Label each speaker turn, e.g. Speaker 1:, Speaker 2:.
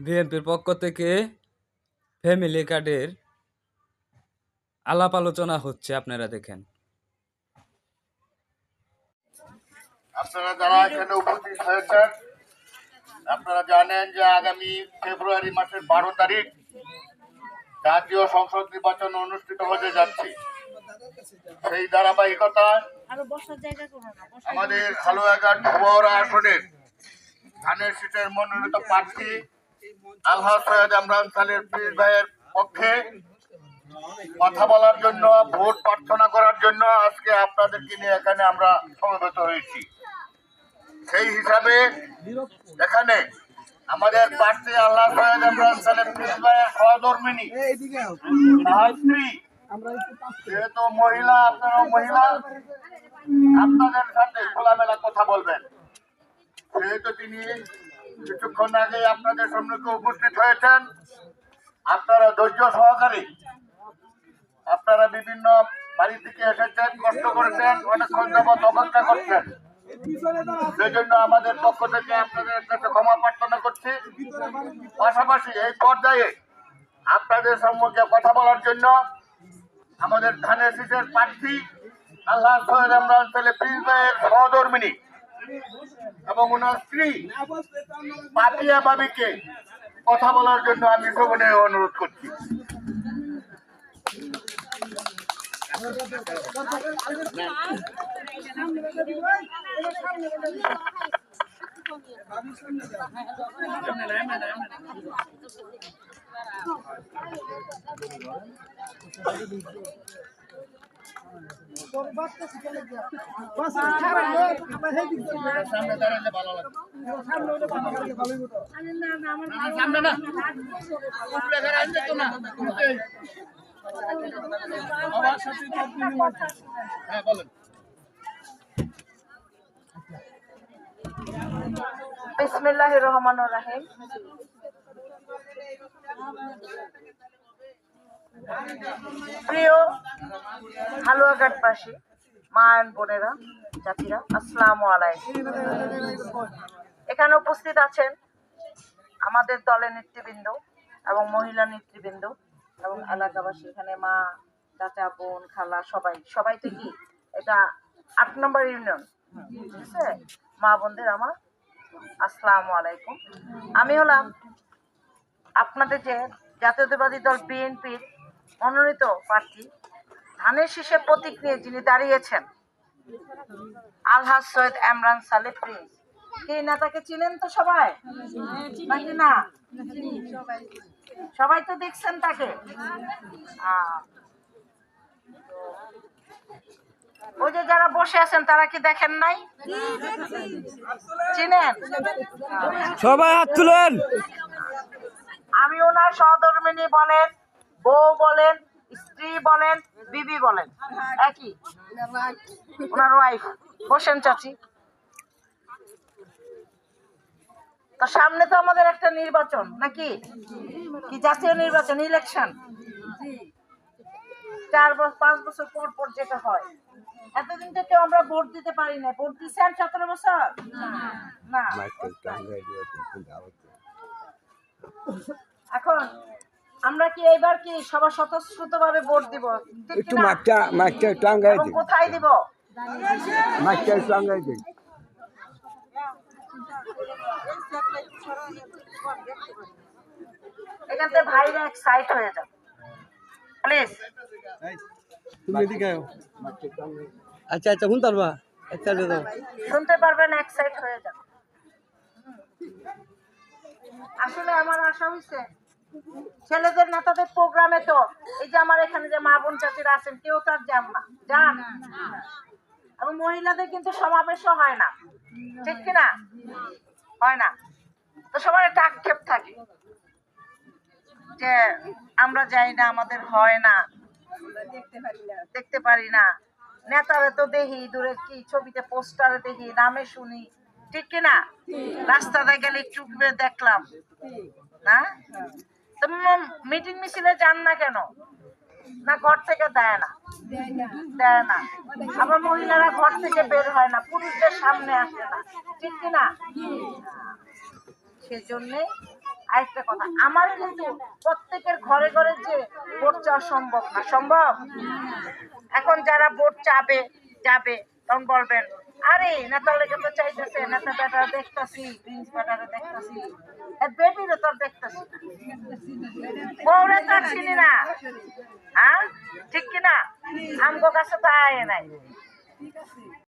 Speaker 1: বিএনপির পক্ষ থেকে ফ্যামিলি কার্ডের আলাপ আলোচনা হচ্ছে, আপনারা দেখেন।
Speaker 2: আপনারা যারা এখানে উপস্থিত হয়েছেন, আপনারা জানেন যে আগামী ফেব্রুয়ারি মাসের 12 তারিখ জাতীয় সংসদ নির্বাচন অনুষ্ঠিত হতে যাচ্ছে। সেই ধারাবাহিকতায় আমাদের হালুয়াঘাট ধবরা আসনের ধানের শীষের মনোনীত প্রার্থী আলহাজ সৈয়দ ইমরান সালেহ পীর ভাইয়ের পক্ষে কথা বলার জন্য, ভোট প্রার্থনা করার জন্য আজকে আপনাদেরকে নিয়ে এখানে আমরা সমবেত হয়েছি। সেই হিসাবে এখানে আমাদের প্রার্থী আলহাজ সৈয়দ ইমরান সালেহ পীর ভাইয়ের সহধর্মিণী স্ত্রী, যেহেতু মহিলা, আপনারাও মহিলা, আপনাদের সাথে খোলামেলা কথা বলবেন। যেহেতু তিনি কিছুক্ষণ আগে আপনাদের সম্মুখে উপস্থিত হয়েছেন, আপনারা ধৈর্য সহকারে, আপনারা বিভিন্ন বাড়ি থেকে এসেছেন, কষ্ট করেছেন, অনেকক্ষণ যাবৎ অপেক্ষা করছেন। সেই জন্য আমাদের পক্ষ থেকে আপনাদের কাছে ক্ষমা প্রার্থনা করছি। পাশাপাশি এই পর্যায়ে আপনাদের সম্মুখে কথা বলার জন্য আমাদের ধানের শীষের প্রার্থী আলহাজ সৈয়দ ইমরান সালেহ পীর ভাইয়ের সহধর্মিণী এবং ওনার স্ত্রী পাপিয়া বাবিকে কথা বলার জন্য আমি সবনে অনুরোধ করছি। সামনে দাঁড়ালে ভালো লাগবে। হ্যাঁ বলেন।
Speaker 3: বিসমিল্লাহির রহমানির রহিম। প্রিয় হালুয়াঘাটবাসী, মা আইন বোনেরা, জাতিরা, আসসালামু আলাইকুম। এখানে উপস্থিত আছেন আমাদের দলের নেতৃবৃন্দ এবং মহিলা নেতৃবৃন্দ এবং এলাকাবাসী। এখানে মা, চাচা, বোন, খালা, সবাই তো কি, এটা 8 নম্বর ইউনিয়ন, ঠিক আছে? মা বোনদের আমার আসসালামু আলাইকুম। আমি হলাম আপনাদের যে জাতীয়তাবাদী দল বিএনপির মনোনীত প্রার্থী, ধানের শীষে প্রতীক নিয়ে যিনি দাঁড়িয়েছেন, আলহাজ সৈয়দ ইমরান সালেহ প্রিন্স। এই নেতাকে চিনেন তো সবাই নাকি না? সবাই তো দেখছেন তাকে। ওই যে যারা বসে আছেন তারা কি দেখেন নাই? চিনেন?
Speaker 1: সবাই হাত তুলেন।
Speaker 3: আমি ওনার সহধর্মিণী বলেন, বউ বলেন, স্ত্রী বলেন, বিবি বলেন, একই, ওনার ওয়াইফ। বসেন চাচি। তো সামনে তো আমাদের একটা নির্বাচন, নাকি? কি জাতীয় নির্বাচন, ইলেকশন। 4-5 বছর পর পর যেটা হয়। এতদিন তো কেউ আমরা ভোট দিতে পারি না। ভোট দিচ্ছেন 17 বছর না। এখন আমরা কি এইবার কি সবার স্বতঃস্ফূর্ত ভাবে ভোট দিব?
Speaker 4: একটু মাঠটা টাঙ্গাই দিই।
Speaker 3: কোথায় দিব?
Speaker 4: মাঠটা টাঙ্গাই দিই।
Speaker 3: এখান থেকে ভাইরা এক্সাইট হয়ে যান প্লিজ।
Speaker 4: তুমি এদিকে আও। আচ্ছা শুনতে পারবা? একটা দাও।
Speaker 3: শুনতে পারবেন, এক্সাইট হয়ে যান। আসলে আমার আশা হইছে ছেলেদের নেতাদের প্রোগ্রামে তো এই যে আমার এখানে যে মা বোন চাচিরা আছেন, কেউ তার যান না, যান। এবং মহিলাদের কিন্তু সমাবেশও হয় না, ঠিক কিনা? হয় না। তো সবার একটা আক্ষেপ থাকে যে আমরা যাই না, আমাদের হয় না, দেখতে পারি না। নেতারা তো দেখি দূরে, কি ছবিতে পোস্টারে দেখি, নামে শুনি, ঠিক কিনা? রাস্তাতে গেলে একটু দেখলাম না। তো মিটিং মিছিলে যান না কেন? না ঘর থেকে দেয় না। আবার মহিলারা ঘর থেকে বের হয় না, পুরুষদের সামনে আসে না, ঠিক কিনা? সেজন্য আরেকটা কথা, আমার কিন্তু প্রত্যেকের ঘরে ঘরে যে ভোট চাওয়া সম্ভব না, সম্ভব। এখন যারা ভোট যাবে তখন বলবেন, আরে নেতার লেগে তো চাইতেছে, নেতা বেটারা দেখতাছি, প্রিন্স বেটারা দেখতাছি, বেটিরে তোর দেখতাছি না, বউরে তো আর চিনি না। হ্যাঁ, ঠিক কিনা? আমগো কাছে তো আয় নাই।